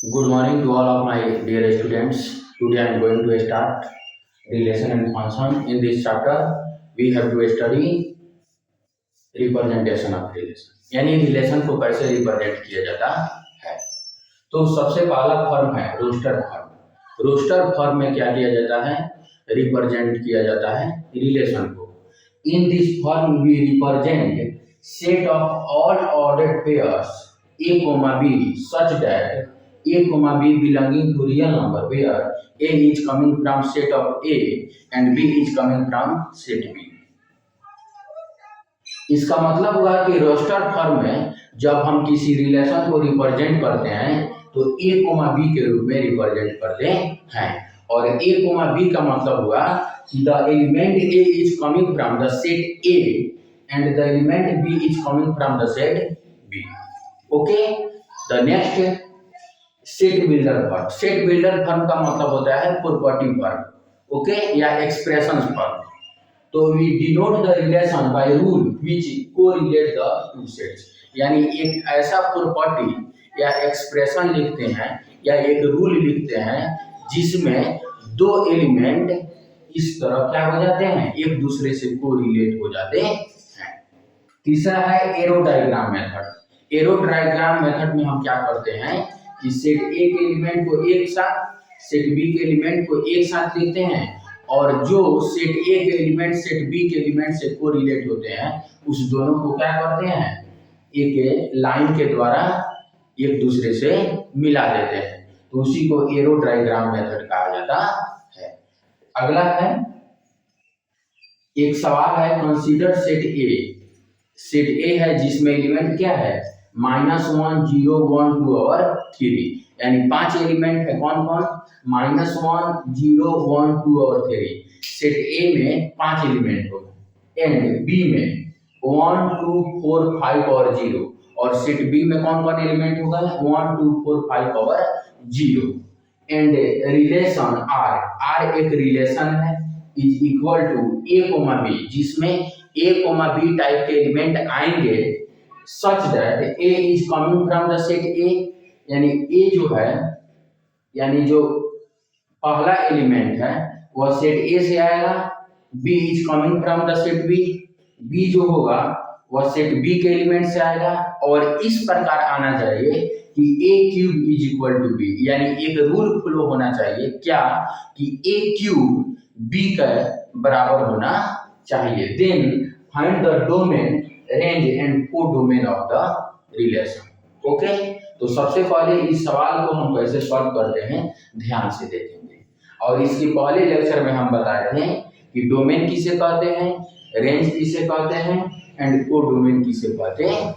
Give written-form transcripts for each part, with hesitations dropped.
Good morning to all of my dear students. Today I am going to start relation and function. In this chapter, we have to study representation of relation. यानी relation को कैसे represent किया जाता है। तो सबसे पहला form है रोस्टर फॉर्म। रोस्टर फॉर्म में क्या किया जाता है, रिप्रेजेंट किया जाता है रिलेशन को। In this form we represent set of all ordered pairs a comma b such that a comma b belonging to real number where a is coming from set of a and b is coming from set b। इसका मतलब हुआ कि roster form में जब हम किसी relation को represent करते हैं तो a कोमा b के रूप में रिप्रेजेंट करते हैं। और a कोमा b का मतलब हुआ कि the element a is coming from the set a and the element b is coming from the set b। Okay, the next set builder form. Set builder form का मतलब होता है property form, okay, या expression form. तो we denote the relation by rule which correlate the two sets. यानी एक ऐसा property या एक्सप्रेशन लिखते हैं या एक रूल लिखते हैं जिसमें दो एलिमेंट इस तरह क्या हो जाते हैं, एक दूसरे से कोरिलेट हो जाते हैं। तीसरा है arrow diagram method. Arrow diagram method में हम क्या करते हैं कि सेट ए के एलिमेंट को एक साथ, सेट बी के एलिमेंट को एक साथ लिखते हैं और जो सेट ए के एलिमेंट सेट बी के एलिमेंट से कोरिलेट होते हैं उस दोनों को क्या करते हैं, एक लाइन के द्वारा एक दूसरे से मिला देते हैं। तो उसी को एरो डायग्राम मेथड कहा जाता है। अगला है, एक सवाल है, कंसीडर सेट ए। सेट ए है जिसमें एलिमेंट क्या है, -1 0 1 2 और 3, यानी 5 एलिमेंट है। कौन कौन, -1 0 1 2 और 3। सेट ए में 5 एलिमेंट होगा एंड बी में 1 2 4 5 और 0। और सेट बी में कौन कौन एलिमेंट होगा, 1 2 4 5 और 0। एंड रिलेशन आर एक रिलेशन है is equal to A comma B, जिसमें ए कोमा बी टाइप के एलिमेंट आएंगे such that a is coming from the set A। यानी a जो है, यानी जो पहला एलिमेंट है वह सेट A से आएगा, b is coming from the set B, b जो होगा वह सेट B के एलिमेंट से आएगा। और इस प्रकार आना चाहिए कि a cube is equal to b, यानी एक रूल फ्लो होना चाहिए क्या, कि a क्यूब b का बराबर होना चाहिए। Then find the domain range and codomain of the relation. Okay, तो सबसे पहले इस सवाल को हम कैसे सॉल्व करते हैं ध्यान से देखेंगे। और इसके पहले लेक्चर में हम बताए थे कि डोमेन किसे कहते हैं, रेंज किसे कहते हैं एंड कोडोमेन किसे कहते हैं।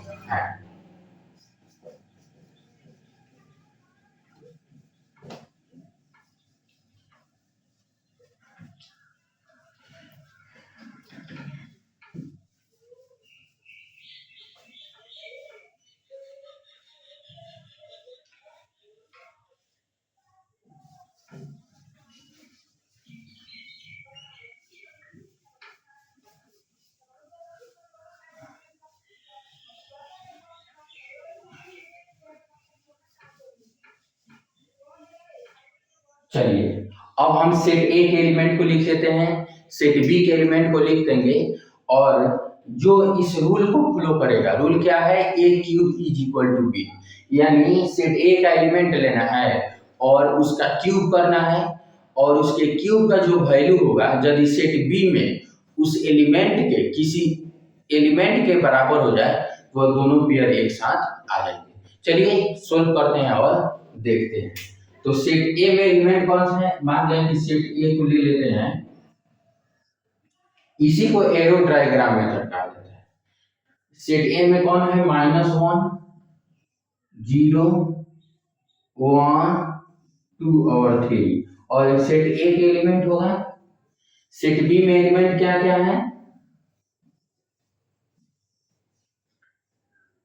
चलिए अब हम सेट ए के एलिमेंट को लिख लेते हैं, सेट बी के एलिमेंट को लिख देंगे और जो इस रूल को फ्लो करेगा, रूल क्या है, A cube is equal to B. यानी सेट ए का एलिमेंट लेना है और उसका क्यूब करना है और उसके क्यूब का जो वैल्यू होगा यदि सेट बी में उस एलिमेंट के किसी एलिमेंट के बराबर हो जाए तो दोनों पेयर एक साथ आ जाएंगे। चलिए सोल्व करते हैं और देखते हैं। तो सेट ए में एलिमेंट कौन सा है, मान लें कि सेट ए को ले लेते हैं, इसी को एरो डायग्राम मेथड कहा जाता है। सेट ए में कौन है, -1 0 1 2 और 3। और सेट ए के एलिमेंट होगा, सेट बी में एलिमेंट क्या क्या है,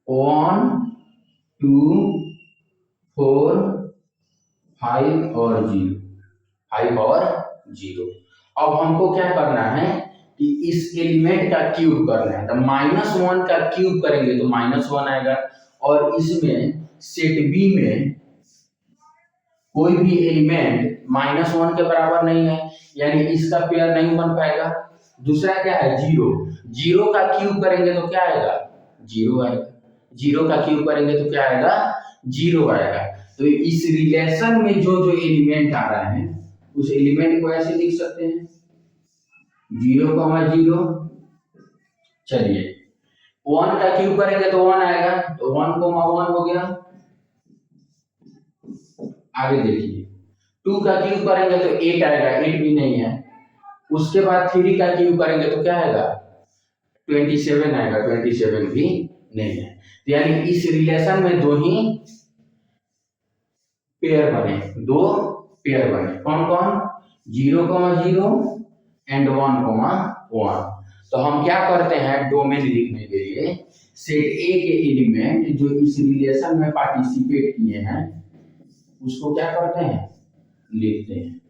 1 2 4 5 और 0। अब हमको क्या करना है कि इस एलिमेंट का क्यूब करना है। तो -1 का क्यूब करेंगे तो -1 आएगा और इसमें सेट बी में कोई भी एलिमेंट -1 के बराबर नहीं है, यानी इसका पेयर नहीं बन पाएगा। दूसरा क्या है, जीरो। जीरो का क्यूब करेंगे तो क्या आएगा, जीरो आएगा। जीरो का क्यूब करेंगे तो क्या आएगा, जीरो आएगा। तो इस रिलेशन में जो जो एलिमेंट आ रहा है उस एलिमेंट को ऐसे लिख सकते हैं, 0,0। चलिए 1 का क्यूब करेंगे तो 1 आएगा, तो 1,1 हो गया। आगे देखिए 2 का क्यूब करेंगे तो 8 आएगा, 8 भी नहीं है। उसके बाद 3 का क्यूब करेंगे तो क्या आएगा, 27 आएगा, 27 भी नहीं है। तो यानी इस रिलेशन में दो ही पेयर बने, दो पेयर बने, कौन कौन, 0,0 एंड 1,1। तो हम क्या करते हैं, डोमेन लिखने के लिए सेट ए के एलिमेंट जो इस रिलेशन में पार्टिसिपेट किए हैं उसको क्या करते हैं, लिखते हैं।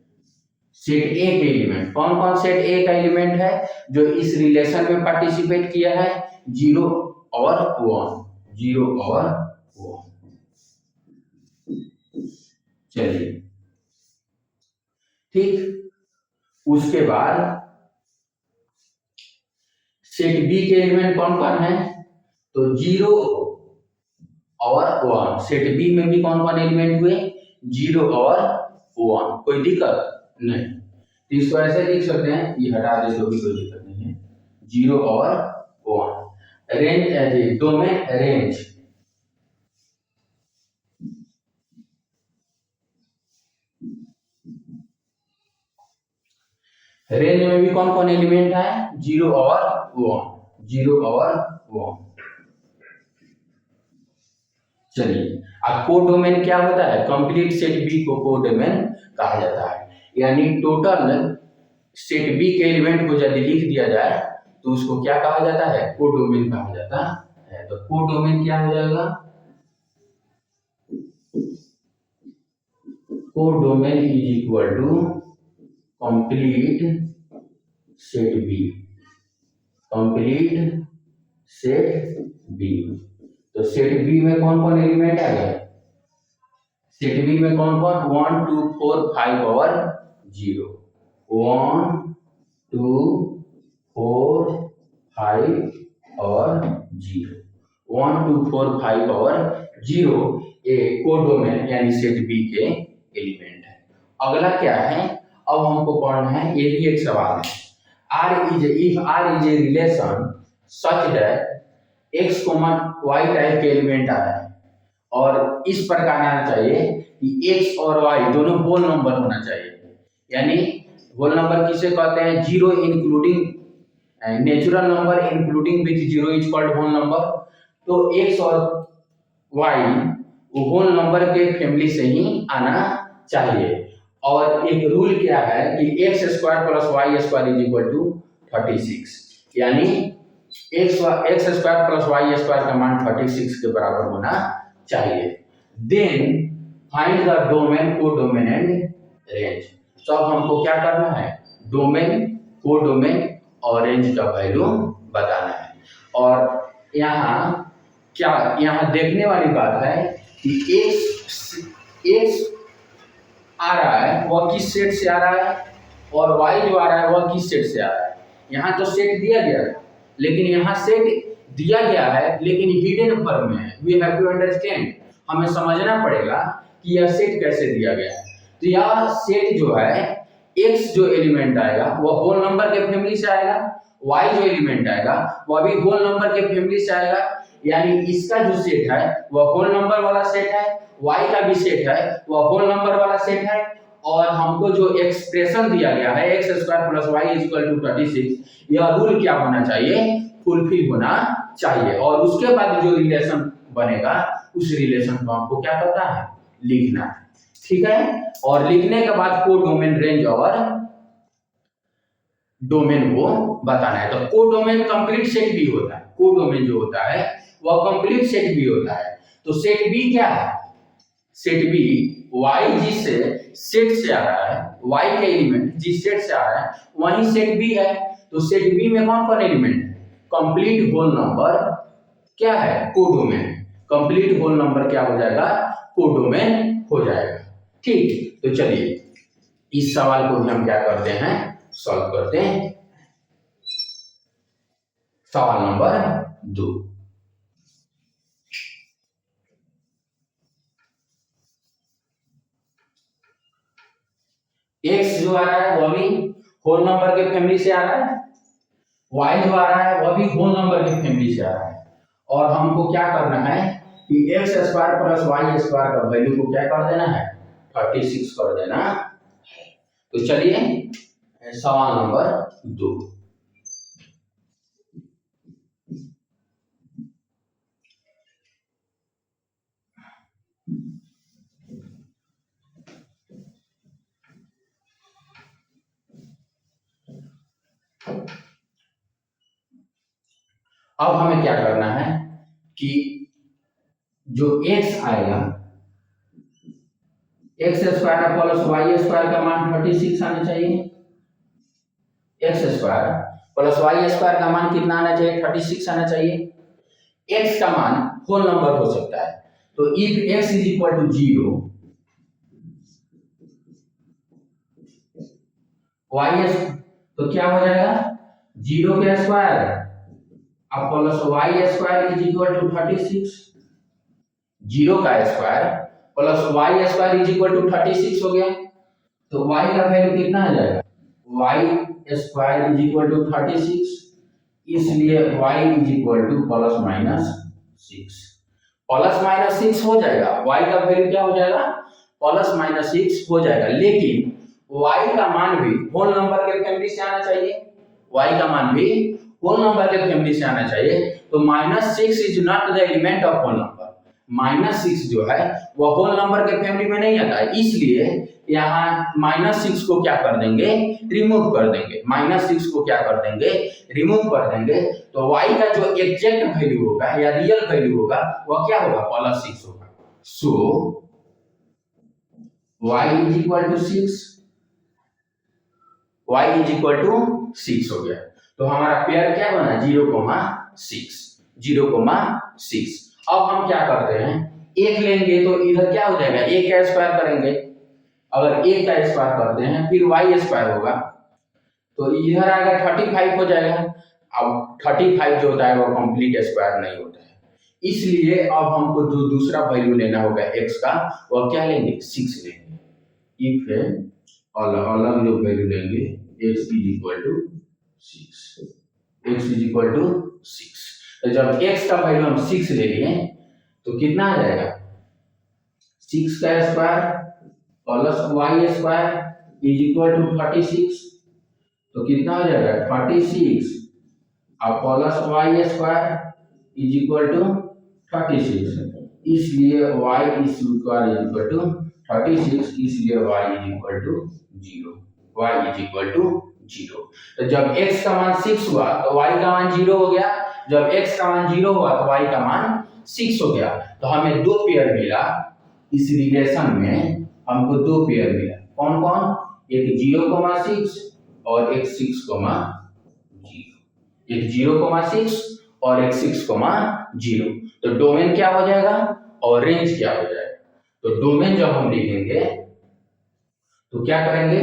सेट ए के एलिमेंट, कौन कौन सेट ए का एलिमेंट है जो इस रिलेशन में पार्टिसिपेट किया है, 0 और 1, 0 और 1। चलिए ठीक, उसके बाद सेट बी के एलिमेंट कौन कौन है, तो 0 और 1। सेट बी में भी कौन कौन एलिमेंट हुए, 0 और 1। कोई दिक्कत नहीं, तो इसको ऐसे लिख सकते हैं, ये हटा दे तो भी कोई दिक्कत नहीं है, 0 और 1। रेंज, डोमेन रेंज, रेंज में भी कौन कौन एलिमेंट है, 0 और 1, 0 और 1। चलिए अब कोडोमेन क्या होता है, कंप्लीट सेट बी को कोडोमेन कहा जाता है। यानी टोटल सेट बी के एलिमेंट को यदि लिख दिया जाए तो उसको क्या कहा जाता है, कोडोमेन कहा जाता है। तो कोडोमेन क्या हो जाएगा, codomain is equal to complete set B, complete set B. तो सेट बी में कौन कौन एलिमेंट आ गए, सेट बी में कौन कौन, 1 2 4 5 और 0, 1 2 4 5 और 0, 1 2 4 5 और 0 ये कोडोमेन यानी सेट बी के एलिमेंट है। अगला क्या है, अब हमको पढ़ना है, ये भी एक सवाल है, if R is a relation such that x, y type के एलिमेंट आ रहा है और इस प्रकार आना चाहिए कि x और y दोनों होल नंबर होना चाहिए। यानी होल नंबर किसे कहते हैं, 0 including natural number including with 0 is called whole number. तो x और y वो होल नंबर के फैमिली से ही आना चाहिए। और एक रूल क्या है कि x square plus y square is equal to 36, यानी x square plus y square का मान 36 के बराबर होना चाहिए। Then find the domain, codomain and range. तो अब हमको क्या करना है, डोमेन, कोडोमेन और रेंज का वैल्यू बताना है। और यहाँ क्या, यहाँ देखने वाली बात है कि x आ रहा है वह किस सेट से आ रहा है और y जो आ रहा है वह किस सेट से आ रहा है। यहाँ तो सेट दिया गया है, लेकिन यहाँ सेट दिया गया है लेकिन हिडन फॉर्म में है। वी हैव टू अंडरस्टैंड, हमें समझना पड़ेगा कि यह सेट कैसे दिया गया है। तो यह सेट जो है, x जो एलिमेंट आएगा वह होल नंबर के फैमिली से आएगा, y जो एलिमेंट आएगा वह भी होल नंबर के फैमिली से आएगा। यानी इसका जो सेट है वह होल नंबर वाला सेट है, y का भी सेट है वह होल नंबर वाला सेट है। और हमको जो एक्सप्रेशन दिया गया है x square plus y is equal to 36, यह रूल क्या होना चाहिए, फुलफिल होना चाहिए। और उसके बाद जो रिलेशन बनेगा उस रिलेशन को हमको क्या करना है, लिखना है, ठीक है। और लिखने के बाद कोडोमेन, रेंज और डोमेन को बताना है। तो कोडोमेन कंप्लीट सेट भी होता है, कोडोमेन जो होता है वह कंप्लीट सेट भी होता है। तो सेट बी क्या है, सेट बी y जिस सेट से आ रहा है, y के एलिमेंट जिस सेट से आ रहा है वही सेट बी है। तो सेट बी में कौन कौन एलिमेंट है, कंप्लीट होल नंबर क्या है, कोडोमेन। कंप्लीट होल नंबर क्या हो जाएगा, कोडोमेन हो जाएगा, ठीक, तो चलिए इस सवाल को भी हम क्या करते हैं, सॉल्व करते हैं। सवाल नंबर 2, एक्स जो आ रहा है वह भी होल नंबर के फैमिली से आ रहा है, वाई जो आ रहा है वह भी होल नंबर की फैमिली से आ रहा है, और हमको क्या करना है कि X square plus Y square का वैल्यू को क्या कर देना है, 36 कर देना है। तो चलिए सवाल नंबर 2, अब हमें क्या करना है कि जो x आएगा, X square plus Y square का मान 36 आना चाहिए। X square plus Y square का मान कितना आना चाहिए, 36 आना चाहिए। x का मान होल नंबर हो सकता है, तो if x is equal to 0, y तो क्या हो जाएगा 0 का स्क्वायर अब plus Y square is equal to 36, 0 का square plus Y square is equal to 36 हो गया। तो y का वैल्यू कितना आ जाएगा, y square is equal to 36, इसलिए y is equal to plus minus 6, plus minus 6 हो जाएगा, y का वैल्यू क्या हो जाएगा, प्लस माइनस 6 हो जाएगा, लेकिन y का मान भी होल नंबर के फैमिली से आना चाहिए, y का मान भी होल नंबर के फैमिली से आना चाहिए। तो minus 6 is not the element of whole number, minus 6 जो है वह होल नंबर के फैमिली में नहीं आता है, इसलिए यहाँ माइनस 6 को क्या कर देंगे, रिमूव कर देंगे, माइनस 6 को क्या कर देंगे, रिमूव कर देंगे। तो y का जो एग्जैक्ट वैल्यू होगा या रियल वैल्यू होगा वह क्या होगा, प्लस 6 होगा। So y is equal to 6, y is equal to 6 हो गया। तो हमारा पेयर क्या बना, 0,6, 0,6। अब हम क्या करते हैं, एक लेंगे तो इधर क्या हो जाएगा, एक का स्क्वायर करेंगे, अगर एक का स्क्वायर करते हैं फिर y स्क्वायर होगा, तो इधर आएगा 35 हो जाएगा। अब 35 जो होता है वो कंप्लीट स्क्वायर नहीं होता है, इसलिए अब हमको जो दूसरा वैल्यू लेना होगा x का, वह क्या लेंगे, 6 लेंगे। इफ अलग जो वैल्यू लेंगे x is equal to 6, x is equal to 6। तो जब x का वैल्यू हम 6 ले लिए तो कितना आ जाएगा, 6 का square plus Y square is equal to 36, तो कितना हो जाएगा 36 और plus Y square is equal to 36, इसलिए y square is equal to 36, इसलिए y is equal to 0, y is equal to 0। तो जब x का मान 6 हुआ तो y का मान 0 हो गया, जब x का मान 0 हुआ तो y का मान 6 हो गया। तो हमें दो पेयर मिला, इस रिलेशन में हमको दो पेयर मिला, कौन कौन, एक 0,6 और एक 6,0, एक 0,6 और एक 6,0। तो डोमेन क्या हो जाएगा और रेंज क्या हो जाएगा। तो डोमेन जब हम लिखेंगे तो क्या करेंगे,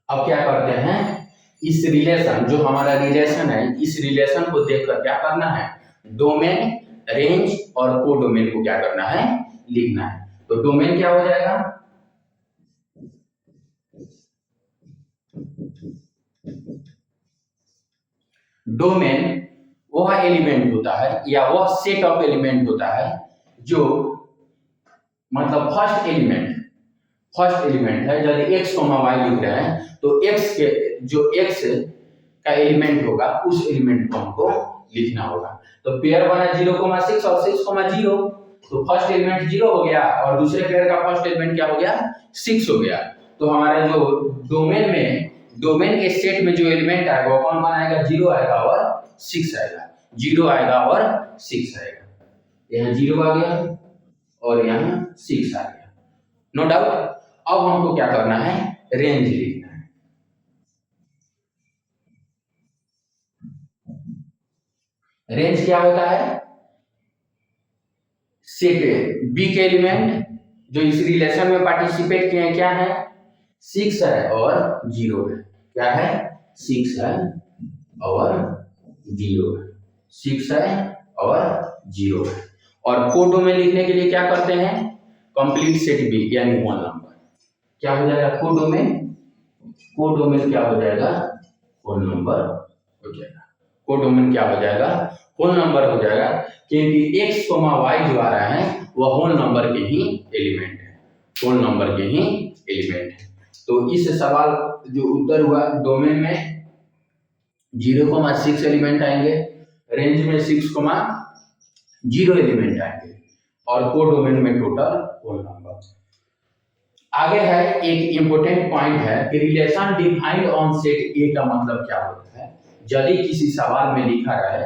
अब क्या करते हैं, इस रिलेशन जो हमारा रिलेशन है, इस रिलेशन को देखकर क्या करना है, डोमेन, रेंज और कोडोमेन को क्या करना है, लिखना है। तो डोमेन क्या हो जाएगा, डोमेन वह एलिमेंट होता है या वह सेट ऑफ एलिमेंट होता है जो मतलब फर्स्ट एलिमेंट है। यदि x, y लिख रहे हैं तो x के जो x का एलिमेंट होगा उस एलिमेंट को हमको लिखना होगा। तो पेयर बना 0,6 और 6,0, तो फर्स्ट एलिमेंट 0 हो गया और दूसरे पेयर का फर्स्ट एलिमेंट क्या हो गया, 6 हो गया। तो हमारा जो डोमेन के सेट में जो एलिमेंट आएगा वो कौन कौन आएगा, 0 आएगा और 6 आएगा, 0 आएगा और 6 आएगा। यहाँ 0 आ गया और यहाँ 6 आ गया, नो डाउट। अब हमको क्या करना है, रेंज लिखना है। रेंज क्या होता है, सेट बी के एलिमेंट जो इस रिलेशन में पार्टिसिपेट किए हैं क्या है, 6 है और 0 है। क्या है, 6 है और 0 है, 6 है और 0 है। और कोड में लिखने के लिए क्या करते हैं, कंप्लीट सेट बी यानी होल नंबर। क्या हो जाएगा, कोडोमेन क्या हो जाएगा, होल नंबर हो जाएगा। कोडोमेन क्या हो जाएगा, होल नंबर हो जाएगा, क्योंकि x, y जो आ रहा है वह होल नंबर के ही एलिमेंट है, होल नंबर के ही एलिमेंट है। तो इस सवाल जो उत्तर हुआ, डोमेन में 0,6 एलिमेंट आएंगे, रेंज में 6,0 एलिमेंट आएंगे और कोडोमेन में टोटल होल नंबर। आगे है एक इंपॉर्टेंट पॉइंट है कि relation defined on set A का मतलब क्या होता है। यदि किसी सवाल में लिखा है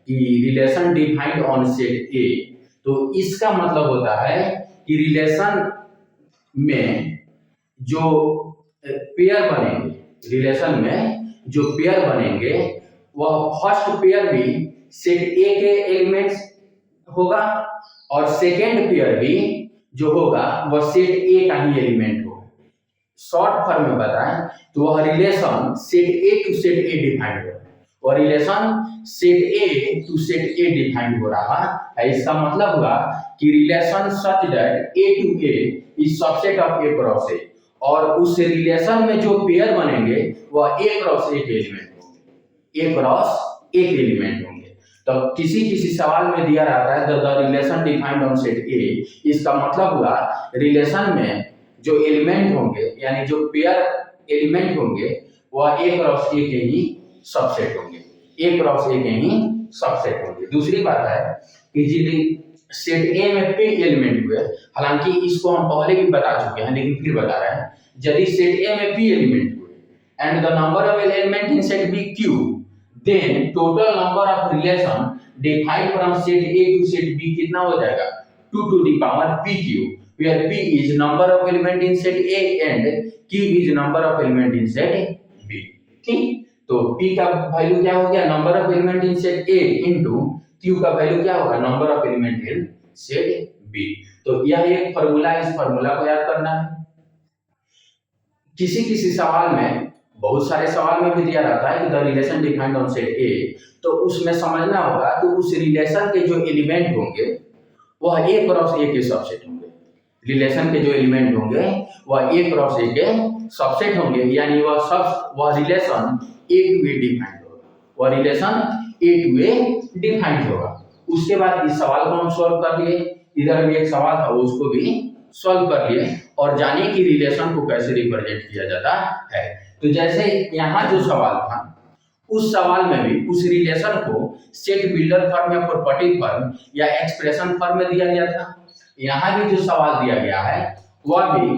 कि रिलेशन डिफाइंड ऑन सेट ए, तो इसका मतलब होता है कि रिलेशन में जो पेयर बनेंगे, रिलेशन में जो पेयर बनेंगे वह फर्स्ट पेयर भी सेट ए के एलिमेंट्स होगा और सेकेंड पेयर भी जो होगा वह सेट ए का ही एलिमेंट होगा। शॉर्ट फॉर्म में बताएं तो वह relation set A to set A defined हो रहा है, और relation set A to set A defined हो रहा है। इसका मतलब हुआ कि relation such that A to A is subset of A cross A, और उस रिलेशन में जो पेयर बनेंगे वह ए क्रॉस ए के एलिमेंट होंगे, ए क्रॉस ए के एलिमेंट होंगे। तो किसी सवाल में दिया रहता है the relation defined on set ए, इसका मतलब हुआ रिलेशन में जो एलिमेंट होंगे यानी जो पेयर एलिमेंट होंगे वह ए क्रॉस ए के ही सबसेट होंगे, ए क्रॉस ए के ही सबसेट होंगे। दूसरी बात है कि यदि सेट ए में p एलिमेंट हुए, हालांकि इसको हम पहले भी बता चुके हैं लेकिन फिर बता रहे हैं, यदि सेट ए में p एलिमेंट हुए and the number of element in set B q, then total number of relation defined from set A to set B कितना हो जाएगा, 2 to the power pq, where p is number of element in set A and q is number of element in set B। ठीक, तो p का value क्या हो गया, number of element in set A into q का value क्या होगा, number of element in set B। तो यह एक फार्मूला, इस फार्मूला को याद करना है। किसी सवाल में, बहुत सारे सवाल में भी दिया रहता है कि the relation defined on set ए, तो उसमें समझना होगा कि उस रिलेशन के जो एलिमेंट होंगे वह ए क्रॉस ए के सबसेट होंगे, रिलेशन के जो एलिमेंट होंगे वह ए क्रॉस ए के सबसेट होंगे, यानी वह relation A to A defined होगा, वह relation A to A defined होगा। उसके बाद इस सवाल को हम सॉल्व कर लिए, इधर भी एक सवाल था उसको भी सॉल्व कर लिए और जाने कि रिलेशन को कैसे रिप्रेजेंट किया जाता है। तो जैसे यहाँ जो सवाल था उस सवाल में भी उस रिलेशन को सेट बिल्डर फॉर्म या प्रॉपर्टी फॉर्म या एक्सप्रेशन फॉर्म में दिया गया था। यहाँ भी जो सवाल दिया गया है वह भी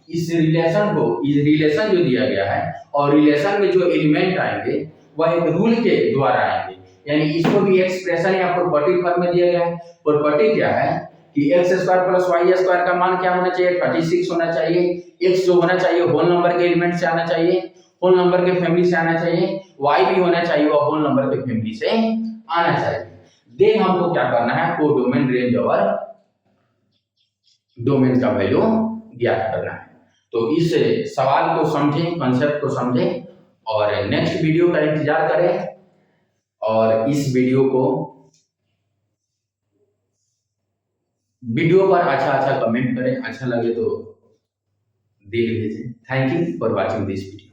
इस रिलेशन को, इस रिलेशन जो दिया गया है और रिलेशन में जो एलिमेंट आएंगे वह एक रूल के द्वारा आएंगे, यानी इसको भी एक्सप्रेशन या प्रॉपर्टी फॉर्म में दिया गया है। प्रॉपर्टी क्या है कि x square plus y square का मान क्या होना चाहिए, 36 होना चाहिए। x जो होना चाहिए होल नंबर के एलिमेंट से आना चाहिए, होल नंबर के फैमिली से आना चाहिए, y भी होना चाहिए वह होल नंबर के फैमिली से आना चाहिए। देन हमको क्या करना है, कोडोमेन रेंज और डोमेन का वैल्यू ज्ञात करना है। तो इस सवाल को समझें, कॉन्सेप्ट को समझें और नेक्स्ट वीडियो का इंतजार करें, और इस वीडियो पर अच्छा कमेंट करें, अच्छा लगे तो दिल भेजें। Thank you for watching this video.